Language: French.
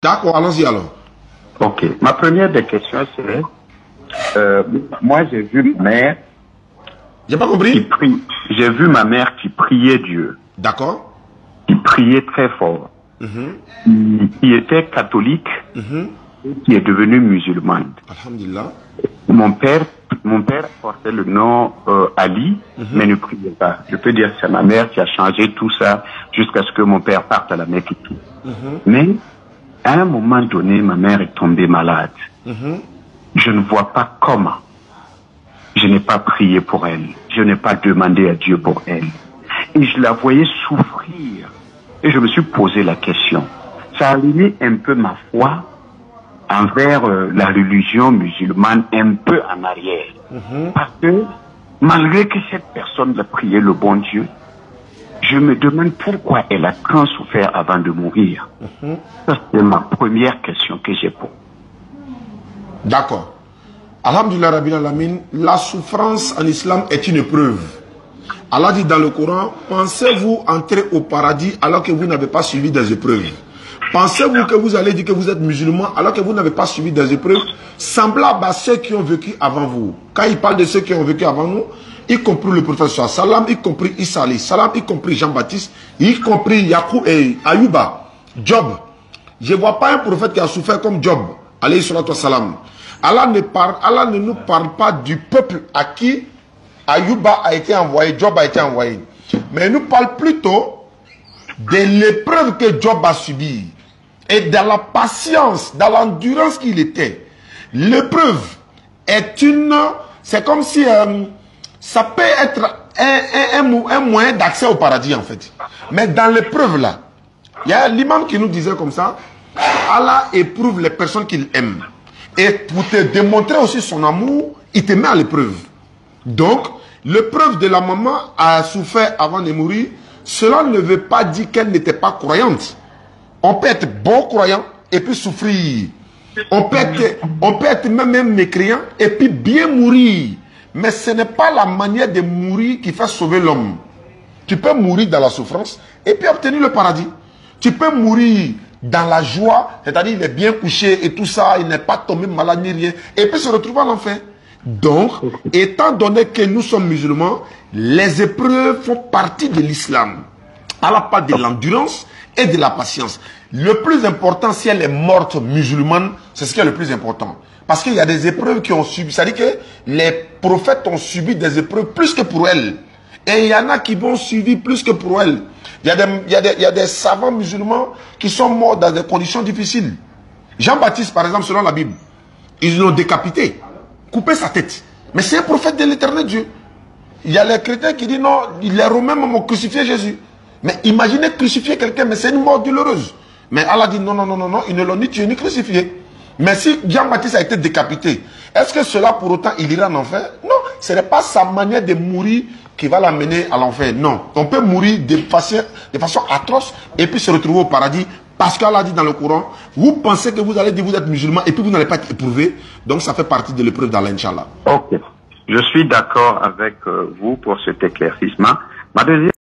D'accord, allons-y alors. Ok. Ma première des questions, c'est... moi, j'ai vu ma mère... J'ai pas compris. J'ai vu ma mère qui priait Dieu. D'accord. Qui priait très fort. Qui était catholique. Qui est devenue musulmane. Alhamdulillah. Mon père portait le nom Ali, mais ne priait pas. Je peux dire que c'est ma mère qui a changé tout ça jusqu'à ce que mon père parte à la Mecque et tout. Mais à un moment donné, ma mère est tombée malade. Je ne vois pas comment. Je n'ai pas prié pour elle. Je n'ai pas demandé à Dieu pour elle. Et je la voyais souffrir. Et je me suis posé la question. Ça a allumé un peu ma foi envers la religion musulmane un peu en arrière. Parce que malgré que cette personne a prié le bon Dieu, je me demande pourquoi elle a tant souffert avant de mourir. Ça, c'est ma première question que j'ai pour. D'accord. Alhamdulillah Rabbil Alamin, la souffrance en islam est une épreuve. Allah dit dans le Coran, pensez-vous entrer au paradis alors que vous n'avez pas suivi des épreuves? Pensez-vous que vous allez dire que vous êtes musulman alors que vous n'avez pas suivi des épreuves semblables à ceux qui ont vécu avant vous? Quand il parle de ceux qui ont vécu avant nous, y compris le prophète Salam, y compris Isa alayhi salam, y compris Jean-Baptiste, y compris Yacoub et Ayuba, Job. Je ne vois pas un prophète qui a souffert comme Job, alayhi salam. Allah ne nous parle pas du peuple à qui Ayuba a été envoyé, Job a été envoyé. Mais il nous parle plutôt de l'épreuve que Job a subie et dans la patience, dans l'endurance qu'il était. L'épreuve est c'est comme si ça peut être un moyen d'accès au paradis en fait. Mais dans l'épreuve là, il y a l'imam qui nous disait comme ça, Allah éprouve les personnes qu'il aime. Et pour te démontrer aussi son amour, il te met à l'épreuve. Donc, l'épreuve de la maman a souffert avant de mourir. Cela ne veut pas dire qu'elle n'était pas croyante. On peut être bon croyant et puis souffrir. On peut être même mécréant et puis bien mourir. Mais ce n'est pas la manière de mourir qui fait sauver l'homme. Tu peux mourir dans la souffrance et puis obtenir le paradis. Tu peux mourir dans la joie, c'est-à-dire il est bien couché et tout ça, il n'est pas tombé malade ni rien, et puis se retrouver à l'enfer. Donc, étant donné que nous sommes musulmans, les épreuves font partie de l'islam. Allah parle de l'endurance et de la patience. Le plus important, si elle est morte musulmane, c'est ce qui est le plus important. Parce qu'il y a des épreuves qui ont subi, c'est-à-dire que les prophètes ont subi des épreuves plus que pour elles. Et il y en a qui vont suivre plus que pour elles. Il y a des savants musulmans qui sont morts dans des conditions difficiles. Jean-Baptiste, par exemple, selon la Bible, ils l'ont décapité, coupé sa tête. Mais c'est un prophète de l'éternel Dieu. Il y a les chrétiens qui disent non, les Romains m'ont crucifié Jésus. Mais imaginez crucifier quelqu'un, mais c'est une mort douloureuse. Mais Allah dit non, non, non, non, non, ils ne l'ont ni tué ni crucifié. Mais si Jean-Baptiste a été décapité, est-ce que cela pour autant il ira en enfer? Non, ce n'est pas sa manière de mourir qui va l'amener à l'enfer. Non, on peut mourir de façon atroce et puis se retrouver au paradis parce qu'Allah dit dans le Coran, vous pensez que vous allez dire que vous êtes musulman et puis vous n'allez pas être éprouvé. Donc ça fait partie de l'épreuve d'Allah, Inch'Allah. Ok, je suis d'accord avec vous pour cet éclaircissement. Ma deuxième